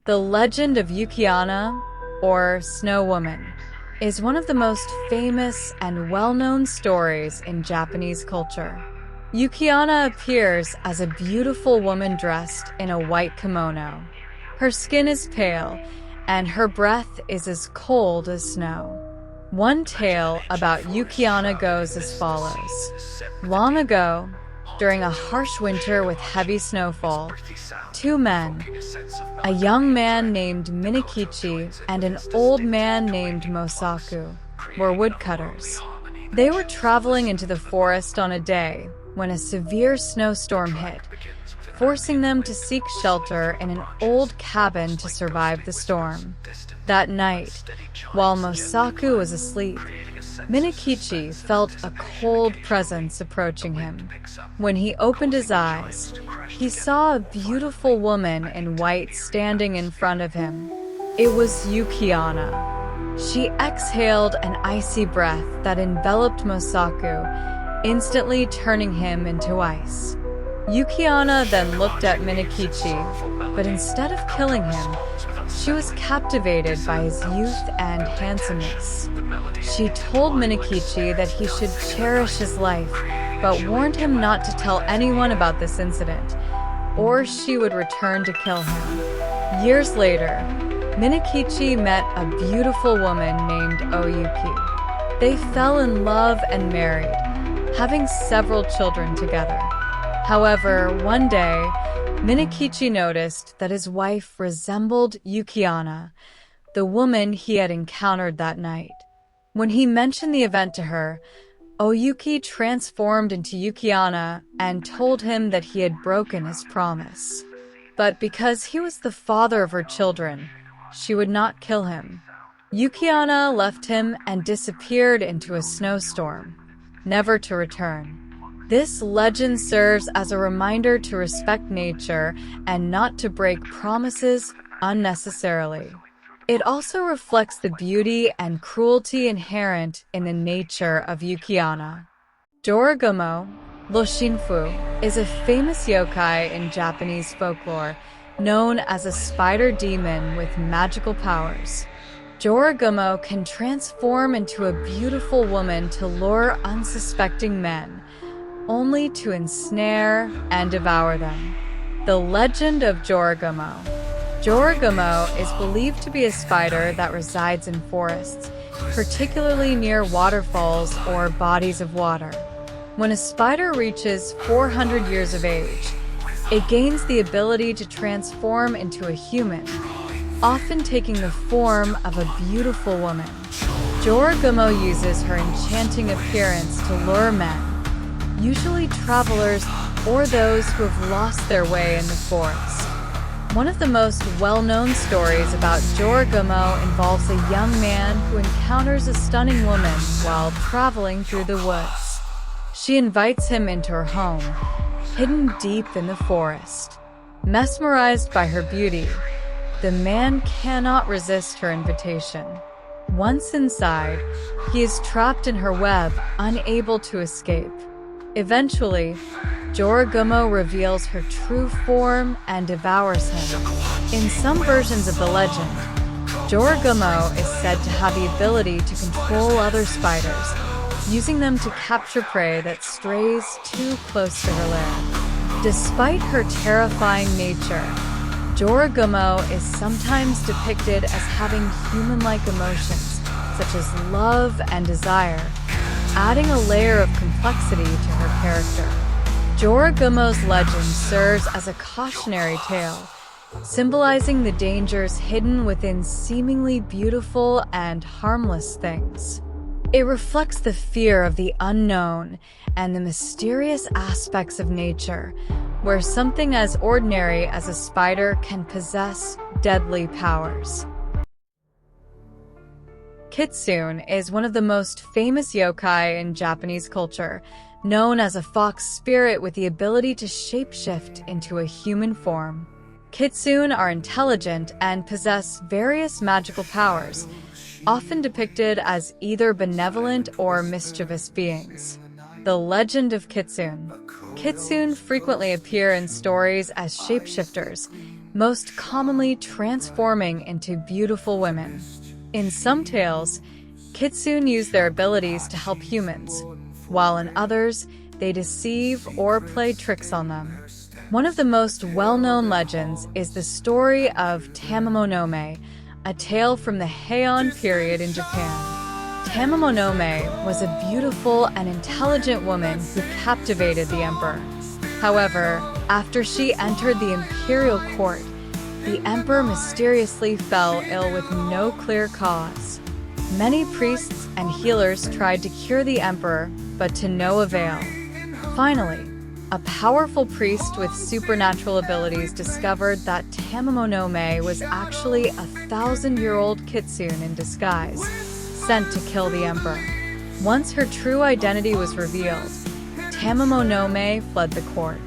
The legend of Yukana, or Snow Woman, is one of the most famous and well-known stories in Japanese culture. Yukana appears as a beautiful woman dressed in a white kimono. Her skin is pale, and her breath is as cold as snow. One tale about Yukana goes as follows. Long ago, during a harsh winter with heavy snowfall, two men, a young man named Minakichi and an old man named Mosaku, were woodcutters. They were traveling into the forest on a day when a severe snowstorm hit, forcing them to seek shelter in an old cabin to survive the storm. That night, while Mosaku was asleep, Minakichi felt a cold presence approaching him. When he opened his eyes, he saw a beautiful woman in white standing in front of him. It was Yukana. She exhaled an icy breath that enveloped Mosaku, instantly turning him into ice. Yukana then looked at Minakichi, but instead of killing him, she was captivated by his youth and handsomeness. She told Minakichi that he should cherish his life, but warned him not to tell anyone about this incident, or she would return to kill him. Years later, Minakichi met a beautiful woman named Oyuki. They fell in love and married, having several children together. However, one day, Minakichi noticed that his wife resembled Yukana, the woman he had encountered that night. When he mentioned the event to her, Oyuki transformed into Yukana and told him that he had broken his promise. But because he was the father of her children, she would not kill him. Yukana left him and disappeared into a snowstorm, never to return. This legend serves as a reminder to respect nature and not to break promises unnecessarily. It also reflects the beauty and cruelty inherent in the nature of Yukana. Jorogumo, Loshinfu, is a famous yokai in Japanese folklore, known as a spider demon with magical powers. Jorogumo can transform into a beautiful woman to lure unsuspecting men, only to ensnare and devour them. The legend of Jorogumo. Jorogumo is believed to be a spider that resides in forests, particularly near waterfalls or bodies of water. When a spider reaches 400 years of age, it gains the ability to transform into a human, often taking the form of a beautiful woman. Jorogumo uses her enchanting appearance to lure men, usually travelers or those who have lost their way in the forest. One of the most well-known stories about Jorogumo involves a young man who encounters a stunning woman while traveling through the woods. She invites him into her home, hidden deep in the forest. Mesmerized by her beauty, the man cannot resist her invitation. Once inside, he is trapped in her web, unable to escape. Eventually, Jorogumo reveals her true form and devours him. In some versions of the legend, Jorogumo is said to have the ability to control other spiders, using them to capture prey that strays too close to her lair. Despite her terrifying nature, Jorogumo is sometimes depicted as having human-like emotions, such as love and desire, adding a layer of complexity to her character. Jorogumo's legend serves as a cautionary tale, symbolizing the dangers hidden within seemingly beautiful and harmless things. It reflects the fear of the unknown and the mysterious aspects of nature, where something as ordinary as a spider can possess deadly powers. Kitsun is one of the most famous yokai in Japanese culture, known as a fox spirit with the ability to shapeshift into a human form. Kitsun are intelligent and possess various magical powers, often depicted as either benevolent or mischievous beings. The legend of Kitsun. Kitsun frequently appear in stories as shapeshifters, most commonly transforming into beautiful women. In some tales, Kitsun use their abilities to help humans, while in others, they deceive or play tricks on them. One of the most well-known legends is the story of Tamamonome, a tale from the Heian period in Japan. Tamamonome was a beautiful and intelligent woman who captivated the emperor. However, after she entered the imperial court, the emperor mysteriously fell ill with no clear cause. Many priests and healers tried to cure the emperor, but to no avail. Finally, a powerful priest with supernatural abilities discovered that Tamamonome was actually a 1,000-year-old Kitsun in disguise, sent to kill the emperor. Once her true identity was revealed, Tamamonome fled the court.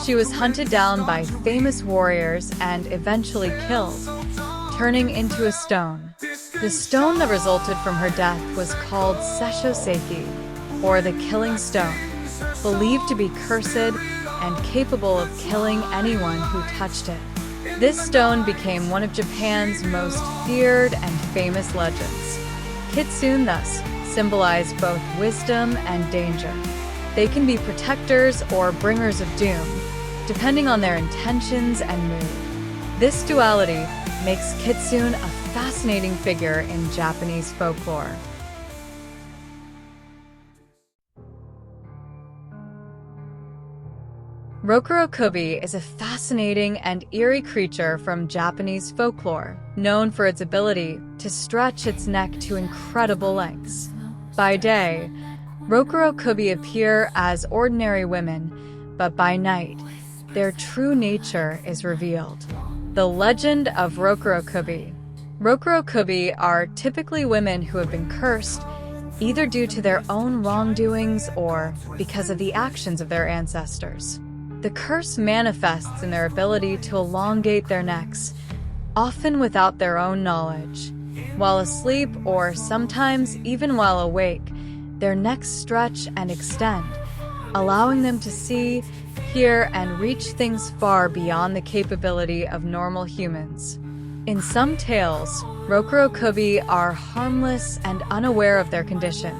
She was hunted down by famous warriors and eventually killed, turning into a stone. The stone that resulted from her death was called Seshoseki, or the Killing Stone, believed to be cursed and capable of killing anyone who touched it. This stone became one of Japan's most feared and famous legends. Kitsun thus symbolize both wisdom and danger. They can be protectors or bringers of doom, depending on their intentions and mood. This duality makes Kitsun a fascinating figure in Japanese folklore. Rokuro Kuby is a fascinating and eerie creature from Japanese folklore, known for its ability to stretch its neck to incredible lengths. By day, Rokuro Kuby appear as ordinary women, but by night, their true nature is revealed. The legend of Rokuro Kuby. Rokuro Kuby are typically women who have been cursed, either due to their own wrongdoings or because of the actions of their ancestors. The curse manifests in their ability to elongate their necks, often without their own knowledge. While asleep, or sometimes even while awake, their necks stretch and extend, allowing them to see, hear, and reach things far beyond the capability of normal humans. In some tales, Rokuro Kuby are harmless and unaware of their condition,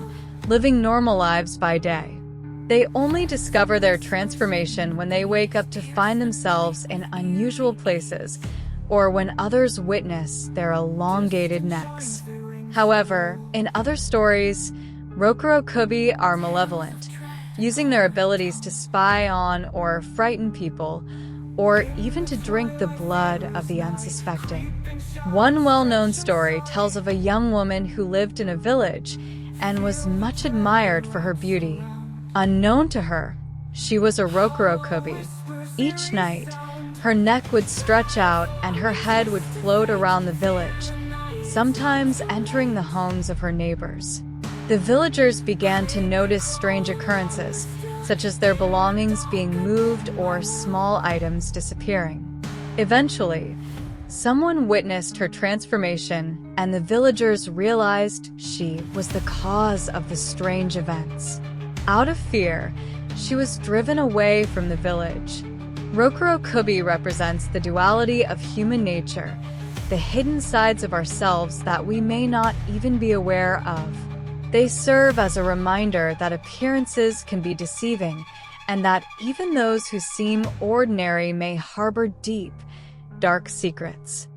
living normal lives by day. They only discover their transformation when they wake up to find themselves in unusual places, or when others witness their elongated necks. However, in other stories, Rokuro Kuby are malevolent, using their abilities to spy on or frighten people, or even to drink the blood of the unsuspecting. One well-known story tells of a young woman who lived in a village and was much admired for her beauty. Unknown to her, she was a Rokuro Kuby. Each night, her neck would stretch out and her head would float around the village, sometimes entering the homes of her neighbors. The villagers began to notice strange occurrences, such as their belongings being moved or small items disappearing. Eventually, someone witnessed her transformation, and the villagers realized she was the cause of the strange events. Out of fear, she was driven away from the village. Rokuro Kuby represents the duality of human nature, the hidden sides of ourselves that we may not even be aware of. They serve as a reminder that appearances can be deceiving, and that even those who seem ordinary may harbor deep, dark secrets.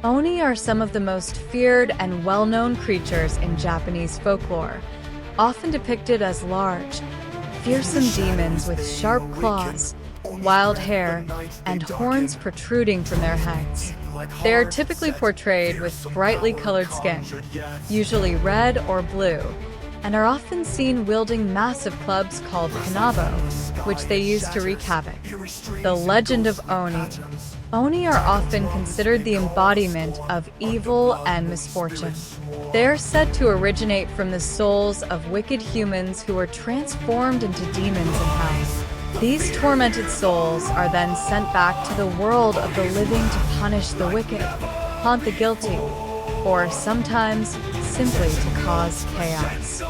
Oni are some of the most feared and well-known creatures in Japanese folklore, often depicted as large, fearsome demons with sharp claws, wild hair, and horns protruding from their heads. They are typically portrayed with brightly colored skin, usually red or blue, and are often seen wielding massive clubs called kanabo, which they use to wreak havoc. The legend of Oni. Oni are often considered the embodiment of evil and misfortune. They are said to originate from the souls of wicked humans who are transformed into demons in hell. These tormented souls are then sent back to the world of the living to punish the wicked, haunt the guilty, or sometimes simply to cause chaos.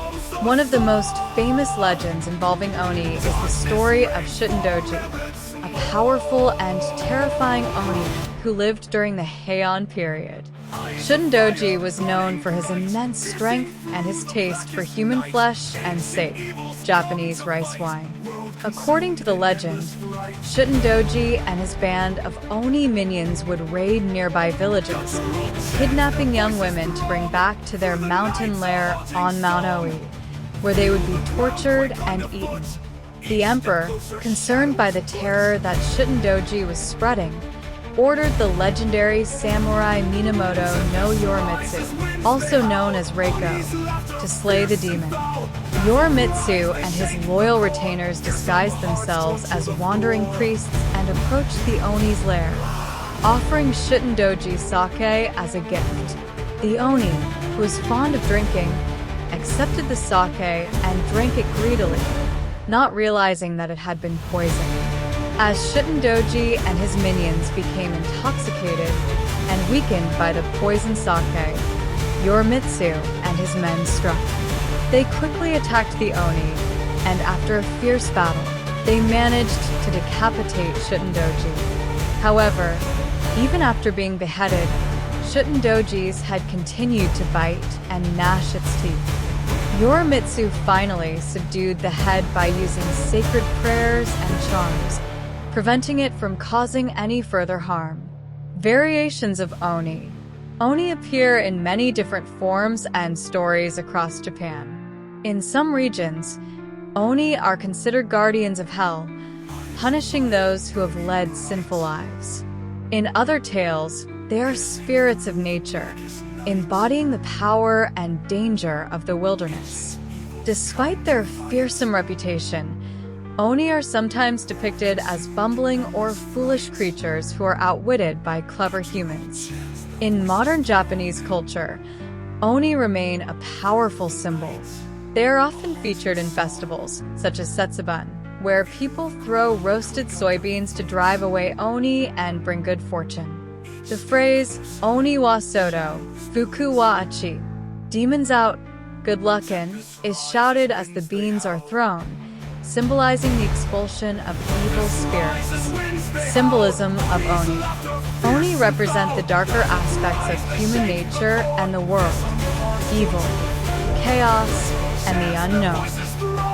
One of the most famous legends involving Oni is the story of Shutendoji, a powerful and terrifying Oni who lived during the Heian period. Shutendoji was known for his immense strength and his taste for human flesh and sake, Japanese rice wine. According to the legend, Shutendoji and his band of Oni minions would raid nearby villages, kidnapping young women to bring back to their mountain lair on Mount Oi, where they would be tortured and eaten. The emperor, concerned by the terror that Shutendoji was spreading, ordered the legendary samurai Minamoto no Yorimitsu, also known as Reiko, to slay the demon. Yorimitsu and his loyal retainers disguised themselves as wandering priests and approached the Oni's lair, offering Shutendoji sake as a gift. The Oni, who was fond of drinking, accepted the sake and drank it greedily, not realizing that it had been poisoned. As Shutendoji and his minions became intoxicated and weakened by the poisoned sake, Yorimitsu and his men struck. They quickly attacked the Oni, and after a fierce battle, they managed to decapitate Shutendoji. However, even after being beheaded, Shutendoji's had continued to bite and gnash its teeth. Yorimitsu finally subdued the head by using sacred prayers and charms, preventing it from causing any further harm. Variations of Oni. Oni appear in many different forms and stories across Japan. In some regions, Oni are considered guardians of hell, punishing those who have led sinful lives. In other tales, they are spirits of nature, embodying the power and danger of the wilderness. Despite their fearsome reputation, Oni are sometimes depicted as bumbling or foolish creatures who are outwitted by clever humans. In modern Japanese culture, Oni remain a powerful symbol. They are often featured in festivals, such as Setsuban, where people throw roasted soybeans to drive away Oni and bring good fortune. The phrase, Oni wa Soto, Fuku wa Achi, demons out, good luck in, is shouted as the beans are thrown, symbolizing the expulsion of evil spirits. Symbolism of Oni. Oni represent the darker aspects of human nature and the world, evil, chaos, and the unknown.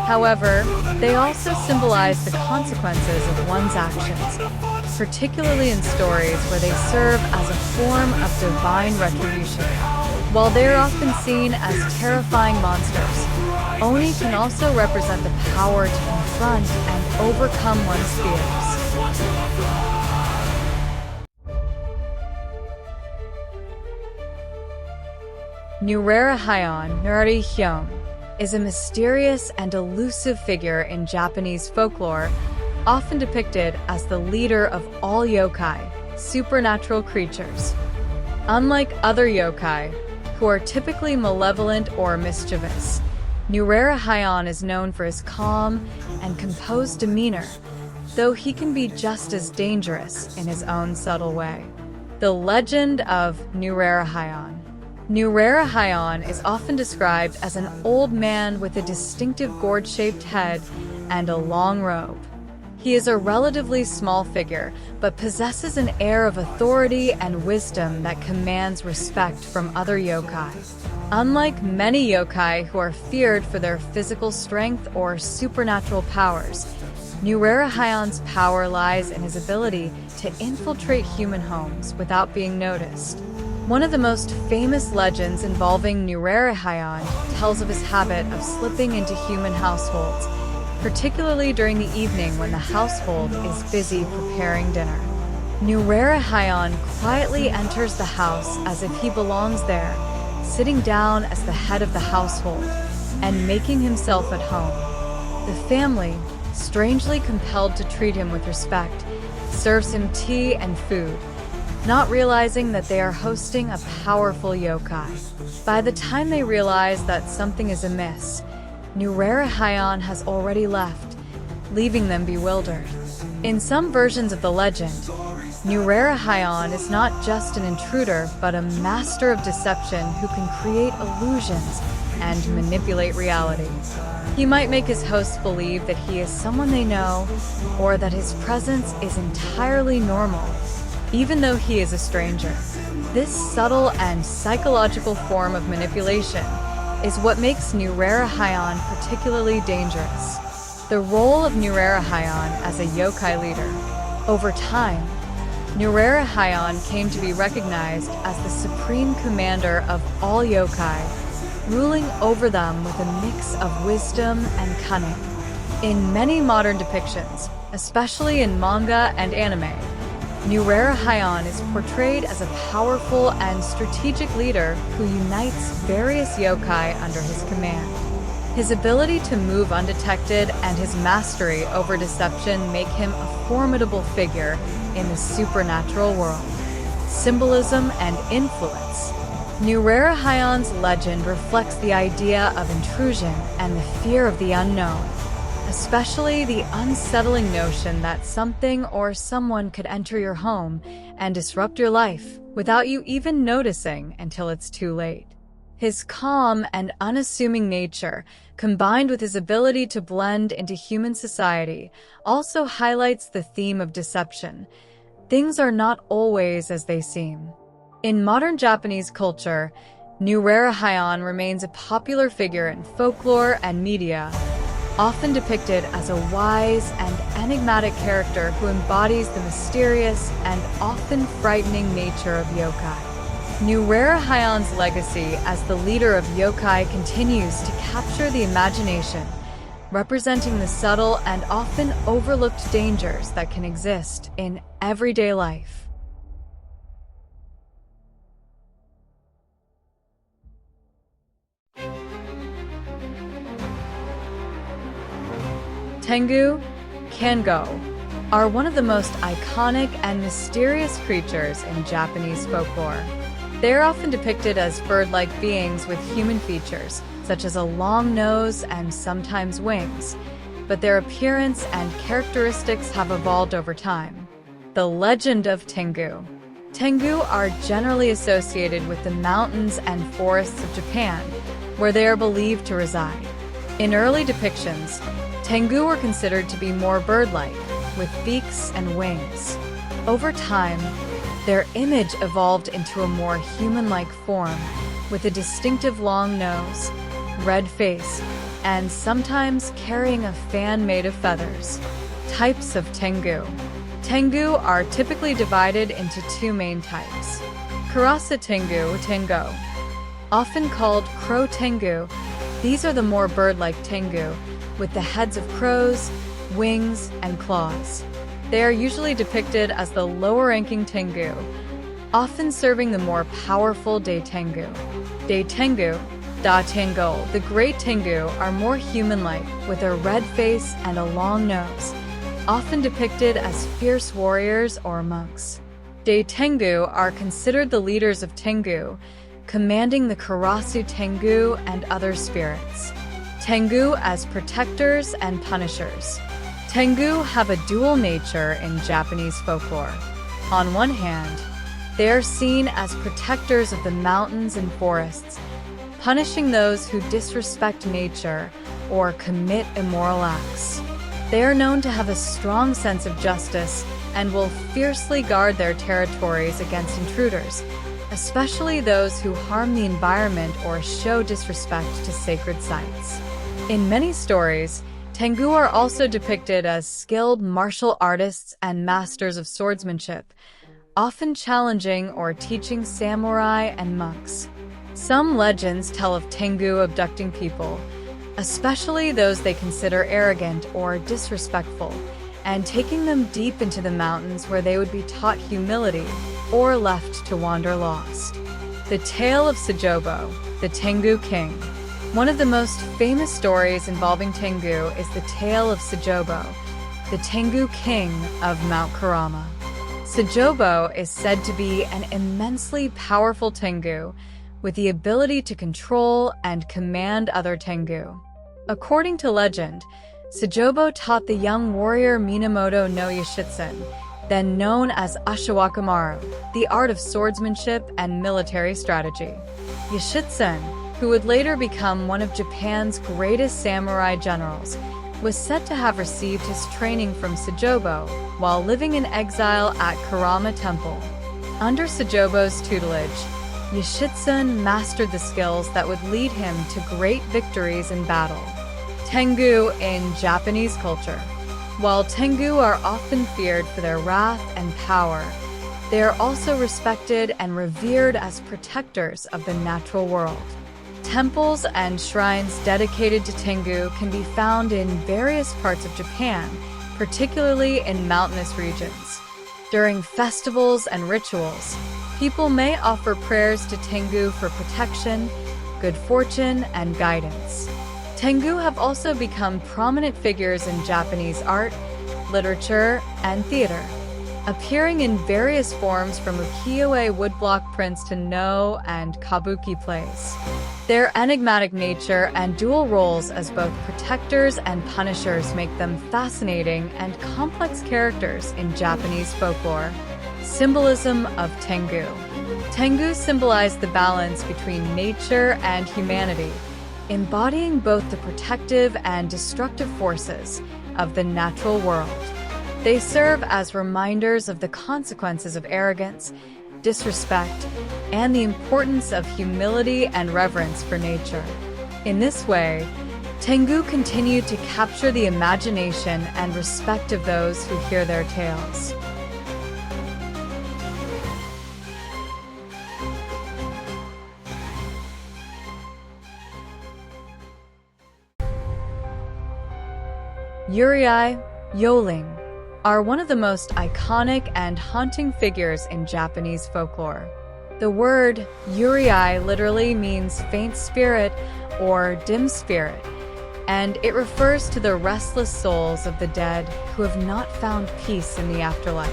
However, they also symbolize the consequences of one's actions, particularly in stories where they serve as a form of divine retribution. While they are often seen as terrifying monsters, Oni can also represent the power to confront and overcome one's fears. Nera Hyun is a mysterious and elusive figure in Japanese folklore, often depicted as the leader of all yokai, supernatural creatures. Unlike other yokai, who are typically malevolent or mischievous, Nera Hyun is known for his calm and composed demeanor, though he can be just as dangerous in his own subtle way. The legend of Nera Hyun. Nera Hyun is often described as an old man with a distinctive gourd-shaped head and a long robe. He is a relatively small figure, but possesses an air of authority and wisdom that commands respect from other yokai. Unlike many yokai who are feared for their physical strength or supernatural powers, Nera Hyun's power lies in his ability to infiltrate human homes without being noticed. One of the most famous legends involving Nera Hyun tells of his habit of slipping into human households, particularly during the evening when the household is busy preparing dinner. Nera Hyun quietly enters the house as if he belongs there, sitting down as the head of the household and making himself at home. The family, strangely compelled to treat him with respect, serves him tea and food, not realizing that they are hosting a powerful yokai. By the time they realize that something is amiss, Nera Hyun has already left, leaving them bewildered. In some versions of the legend, Nera Hyun is not just an intruder, but a master of deception who can create illusions and manipulate reality. He might make his hosts believe that he is someone they know, or that his presence is entirely normal, even though he is a stranger. This subtle and psychological form of manipulation is what makes Nera particularly dangerous. The role of Nera as a yokai leader. Over time, Nera came to be recognized as the supreme commander of all yokai, ruling over them with a mix of wisdom and cunning. In many modern depictions, especially in manga and anime, Nera is portrayed as a powerful and strategic leader who unites various yokai under his command. His ability to move undetected and his mastery over deception make him a formidable figure in the supernatural world. Symbolism and influence. Nera's legend reflects the idea of intrusion and the fear of the unknown, especially the unsettling notion that something or someone could enter your home and disrupt your life without you even noticing until it's too late. His calm and unassuming nature, combined with his ability to blend into human society, also highlights the theme of deception. Things are not always as they seem. In modern Japanese culture, Nera remains a popular figure in folklore and media, often depicted as a wise and enigmatic character who embodies the mysterious and often frightening nature of yokai. Nera's legacy as the leader of yokai continues to capture the imagination, representing the subtle and often overlooked dangers that can exist in everyday life. Tangu, Kango, are one of the most iconic and mysterious creatures in Japanese folklore. They are often depicted as bird-like beings with human features, such as a long nose and sometimes wings, but their appearance and characteristics have evolved over time. The legend of Tangu. Tangu are generally associated with the mountains and forests of Japan, where they are believed to reside. In early depictions, Tangu were considered to be more bird-like, with beaks and wings. Over time, their image evolved into a more human-like form, with a distinctive long nose, red face, and sometimes carrying a fan made of feathers. Types of Tangu. Tangu are typically divided into two main types. Karasa Tangu, often called crow Tangu. These are the more bird-like Tangu, with the heads of crows, wings, and claws. They are usually depicted as the lower-ranking Tangu, often serving the more powerful Tangu. The great Tangu are more human-like, with a red face and a long nose, often depicted as fierce warriors or monks. Tangu are considered the leaders of Tangu, commanding the Karasu Tangu and other spirits. Tangu as protectors and punishers. Tangu have a dual nature in Japanese folklore. On one hand, they are seen as protectors of the mountains and forests, punishing those who disrespect nature or commit immoral acts. They are known to have a strong sense of justice and will fiercely guard their territories against intruders, especially those who harm the environment or show disrespect to sacred sites. In many stories, Tangu are also depicted as skilled martial artists and masters of swordsmanship, often challenging or teaching samurai and monks. Some legends tell of Tangu abducting people, especially those they consider arrogant or disrespectful, and taking them deep into the mountains where they would be taught humility or left to wander lost. The Tale of Sajobo, the Tangu King. One of the most famous stories involving Tangu is the Tale of Sajobo, the Tangu King of Mount Kurama. Sajobo is said to be an immensely powerful Tangu with the ability to control and command other Tangu. According to legend, Sajobo taught the young warrior Minamoto no Yoshitsune, then known as Ashwakamaru, the art of swordsmanship and military strategy. Yoshitsune, who would later become one of Japan's greatest samurai generals, was said to have received his training from Sajobo while living in exile at Karama Temple. Under Sajobo's tutelage, Yoshitsune mastered the skills that would lead him to great victories in battle. Tangu in Japanese culture. While Tangu are often feared for their wrath and power, they are also respected and revered as protectors of the natural world. Temples and shrines dedicated to Tangu can be found in various parts of Japan, particularly in mountainous regions. During festivals and rituals, people may offer prayers to Tangu for protection, good fortune, and guidance. Tangu have also become prominent figures in Japanese art, literature, and theater, appearing in various forms from ukiyo-e woodblock prints to no and kabuki plays. Their enigmatic nature and dual roles as both protectors and punishers make them fascinating and complex characters in Japanese folklore. Symbolism of Tangu. Tangu symbolize the balance between nature and humanity, embodying both the protective and destructive forces of the natural world. They serve as reminders of the consequences of arrogance, disrespect, and the importance of humility and reverence for nature. In this way, Tangu continue to capture the imagination and respect of those who hear their tales. Yurii, Yoling, are one of the most iconic and haunting figures in Japanese folklore. The word Yurii literally means faint spirit or dim spirit, and it refers to the restless souls of the dead who have not found peace in the afterlife.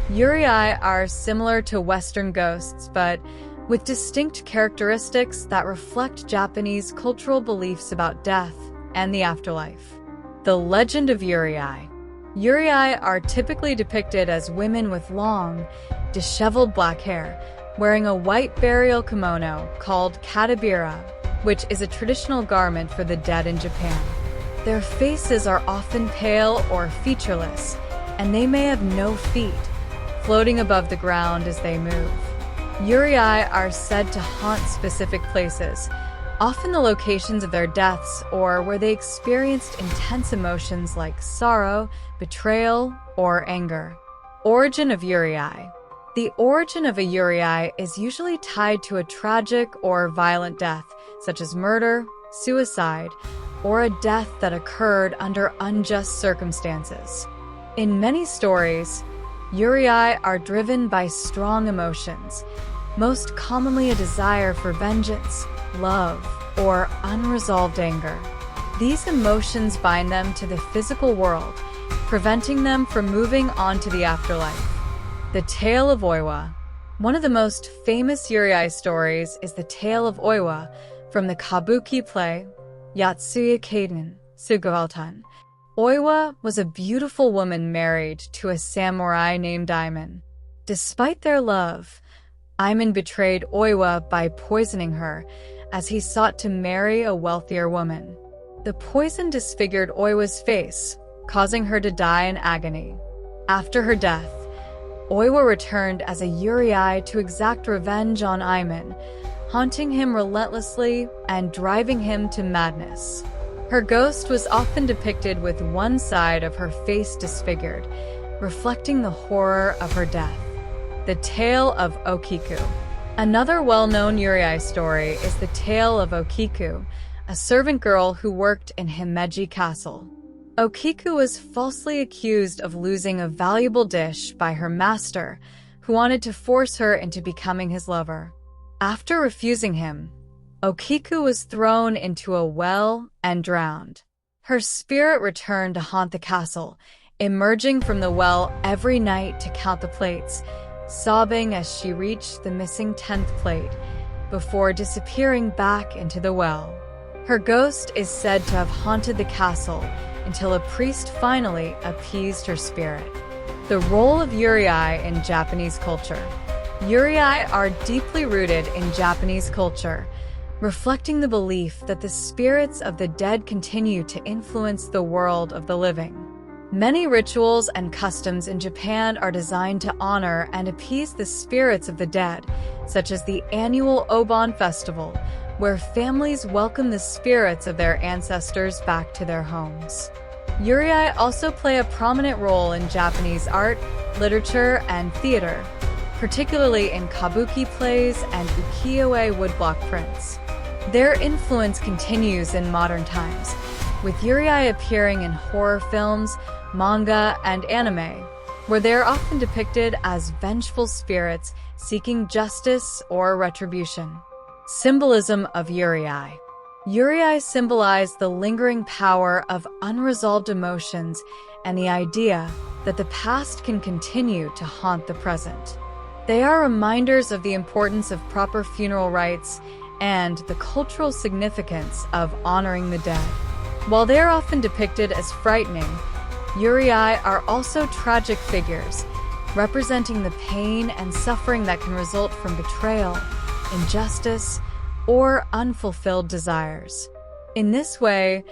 Yurii are similar to Western ghosts, but with distinct characteristics that reflect Japanese cultural beliefs about death and the afterlife. The legend of Yurii. Yurii are typically depicted as women with long, disheveled black hair, wearing a white burial kimono called katabira, which is a traditional garment for the dead in Japan. Their faces are often pale or featureless, and they may have no feet, floating above the ground as they move. Yurii are said to haunt specific places, often the locations of their deaths or where they experienced intense emotions like sorrow, betrayal, or anger. Origin of Yurii. The origin of a Yurii is usually tied to a tragic or violent death, such as murder, suicide, or a death that occurred under unjust circumstances. In many stories, Yurii are driven by strong emotions, most commonly a desire for vengeance, love, or unresolved anger. These emotions bind them to the physical world, preventing them from moving on to the afterlife. The Tale of Oiwa. One of the most famous Yurii stories is the Tale of Oiwa from the kabuki play Yatsuya Kaiden Sugawaltan. Oiwa was a beautiful woman married to a samurai named Aimen. Despite their love, Aimen betrayed Oiwa by poisoning her as he sought to marry a wealthier woman. The poison disfigured Oiwa's face, causing her to die in agony. After her death, Oiwa returned as a Yurii to exact revenge on Aimen, haunting him relentlessly and driving him to madness. Her ghost was often depicted with one side of her face disfigured, reflecting the horror of her death. The Tale of Okiku. Another well-known Yurii story is the Tale of Okiku, a servant girl who worked in Himeji Castle. Okiku was falsely accused of losing a valuable dish by her master, who wanted to force her into becoming his lover. After refusing him, Okiku was thrown into a well and drowned. Her spirit returned to haunt the castle, emerging from the well every night to count the plates, sobbing as she reached the missing 10th plate, before disappearing back into the well. Her ghost is said to have haunted the castle until a priest finally appeased her spirit. The role of Yurii in Japanese culture. Yurii are deeply rooted in Japanese culture, reflecting the belief that the spirits of the dead continue to influence the world of the living. Many rituals and customs in Japan are designed to honor and appease the spirits of the dead, such as the annual Obon Festival, where families welcome the spirits of their ancestors back to their homes. Yurii also play a prominent role in Japanese art, literature, and theater, particularly in kabuki plays and ukiyo-e woodblock prints. Their influence continues in modern times, with Yurii appearing in horror films, manga, and anime, where they are often depicted as vengeful spirits seeking justice or retribution. Symbolism of Yurii. Yurii symbolize the lingering power of unresolved emotions and the idea that the past can continue to haunt the present. They are reminders of the importance of proper funeral rites and the cultural significance of honoring the dead. While they are often depicted as frightening, Yurii are also tragic figures, representing the pain and suffering that can result from betrayal, injustice, or unfulfilled desires. In this way,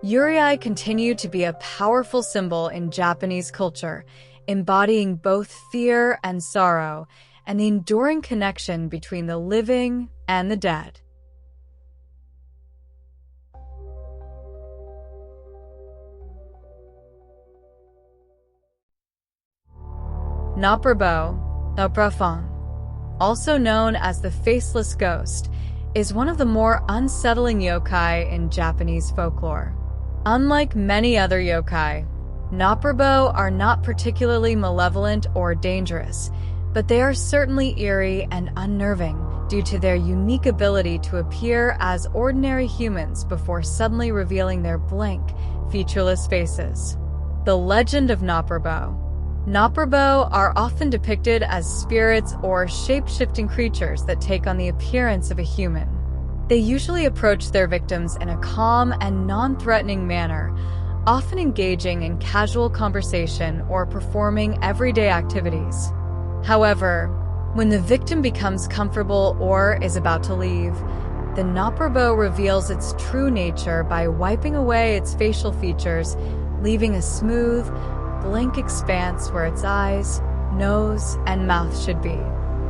Yurii continue to be a powerful symbol in Japanese culture, embodying both fear and sorrow, and the enduring connection between the living and the dead. Naprabo, Naprafon, also known as the faceless ghost, is one of the more unsettling yokai in Japanese folklore. Unlike many other yokai, Naprabo are not particularly malevolent or dangerous, but they are certainly eerie and unnerving due to their unique ability to appear as ordinary humans before suddenly revealing their blank, featureless faces. The legend of Naprabo. Naprabo are often depicted as spirits or shape-shifting creatures that take on the appearance of a human. They usually approach their victims in a calm and non-threatening manner, often engaging in casual conversation or performing everyday activities. However, when the victim becomes comfortable or is about to leave, the Naprabo reveals its true nature by wiping away its facial features, leaving a smooth, blank expanse where its eyes, nose, and mouth should be.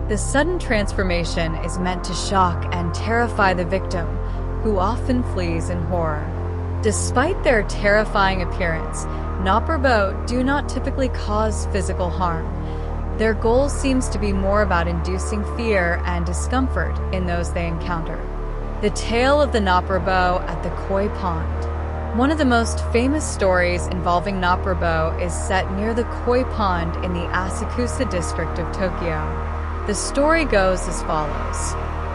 The sudden transformation is meant to shock and terrify the victim, who often flees in horror. Despite their terrifying appearance, Naprabo do not typically cause physical harm. Their goal seems to be more about inducing fear and discomfort in those they encounter. The tale of the Naprabo at the Koi Pond. One of the most famous stories involving Naprabo is set near the Koi Pond in the Asakusa district of Tokyo. The story goes as follows.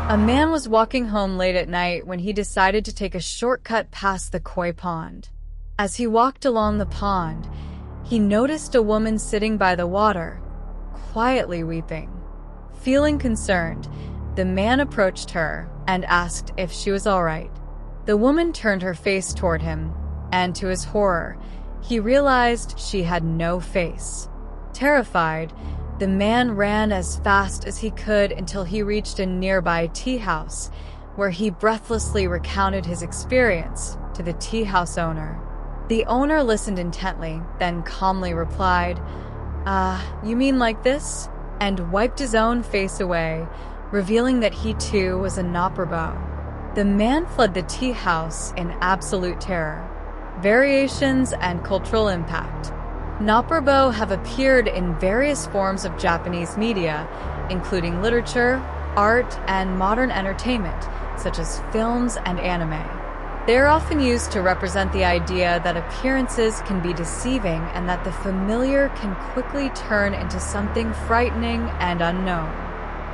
A man was walking home late at night when he decided to take a shortcut past the Koi Pond. As he walked along the pond, he noticed a woman sitting by the water, quietly weeping. Feeling concerned, the man approached her and asked if she was all right. The woman turned her face toward him, and to his horror, he realized she had no face. Terrified, the man ran as fast as he could until he reached a nearby tea house, where he breathlessly recounted his experience to the tea house owner. The owner listened intently, then calmly replied, you mean like this?" and wiped his own face away, revealing that he too was a Naprabo. The man fled the tea house in absolute terror. Variations and cultural impact. Naprabo have appeared in various forms of Japanese media, including literature, art, and modern entertainment, such as films and anime. They are often used to represent the idea that appearances can be deceiving and that the familiar can quickly turn into something frightening and unknown.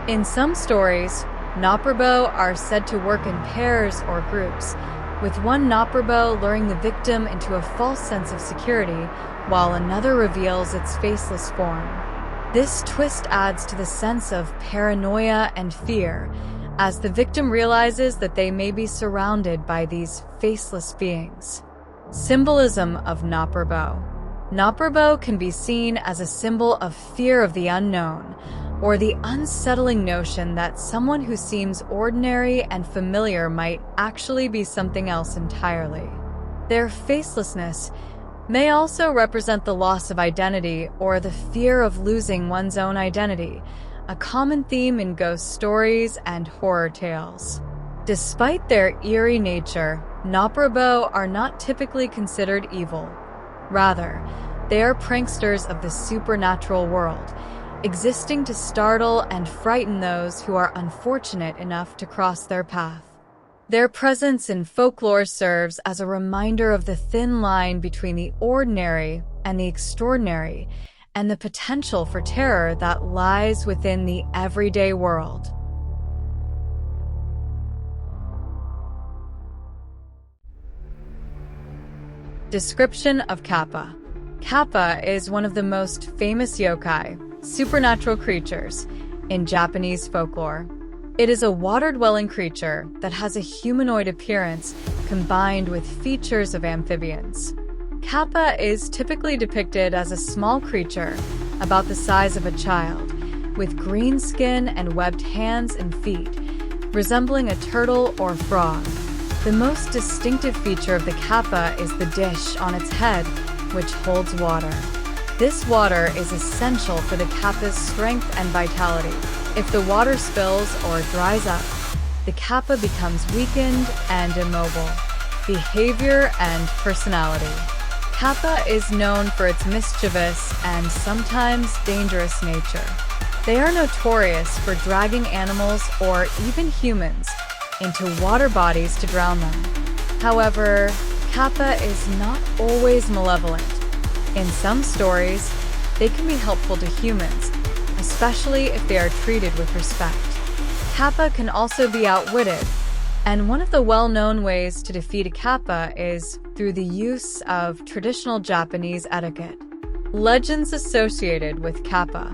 In some stories, Naprabo are said to work in pairs or groups, with one Naprabo luring the victim into a false sense of security, while another reveals its faceless form. This twist adds to the sense of paranoia and fear, as the victim realizes that they may be surrounded by these faceless beings. Symbolism of Naprabo. Naprabo can be seen as a symbol of fear of the unknown, or the unsettling notion that someone who seems ordinary and familiar might actually be something else entirely. Their facelessness may also represent the loss of identity or the fear of losing one's own identity, a common theme in ghost stories and horror tales. Despite their eerie nature, Naprabo are not typically considered evil. Rather, they are pranksters of the supernatural world, existing to startle and frighten those who are unfortunate enough to cross their path. Their presence in folklore serves as a reminder of the thin line between the ordinary and the extraordinary, and the potential for terror that lies within the everyday world. Description of Kappa. Kappa is one of the most famous yokai, supernatural creatures, in Japanese folklore. It is a water-dwelling creature that has a humanoid appearance combined with features of amphibians. Kappa is typically depicted as a small creature, about the size of a child, with green skin and webbed hands and feet, resembling a turtle or frog. The most distinctive feature of the Kappa is the dish on its head, which holds water. This water is essential for the Kappa's strength and vitality. If the water spills or dries up, the Kappa becomes weakened and immobile. Behavior and personality. Kappa is known for its mischievous and sometimes dangerous nature. They are notorious for dragging animals or even humans into water bodies to drown them. However, Kappa is not always malevolent. In some stories, they can be helpful to humans, especially if they are treated with respect. Kappa can also be outwitted, and one of the well-known ways to defeat a Kappa is through the use of traditional Japanese etiquette. Legends associated with Kappa.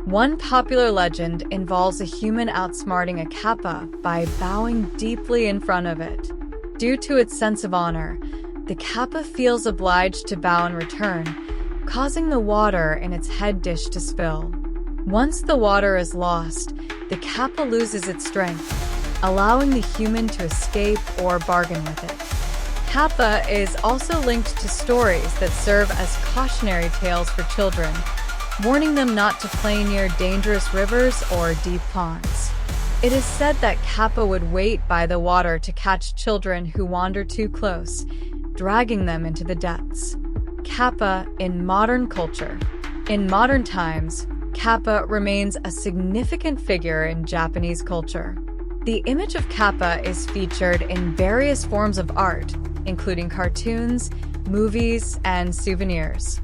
One popular legend involves a human outsmarting a Kappa by bowing deeply in front of it. Due to its sense of honor, the Kappa feels obliged to bow in return, causing the water in its head dish to spill. Once the water is lost, the Kappa loses its strength, allowing the human to escape or bargain with it. Kappa is also linked to stories that serve as cautionary tales for children, warning them not to play near dangerous rivers or deep ponds. It is said that Kappa would wait by the water to catch children who wander too close, dragging them into the depths. Kappa in modern culture. In modern times, Kappa remains a significant figure in Japanese culture. The image of Kappa is featured in various forms of art, including cartoons, movies, and souvenirs.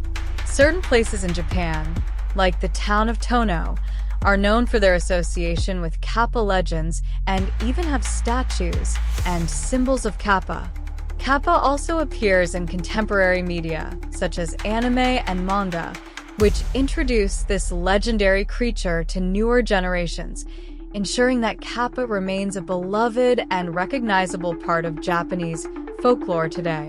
Certain places in Japan, like the town of Tono, are known for their association with Kappa legends and even have statues and symbols of Kappa. Kappa also appears in contemporary media, such as anime and manga, which introduce this legendary creature to newer generations, ensuring that Kappa remains a beloved and recognizable part of Japanese folklore today.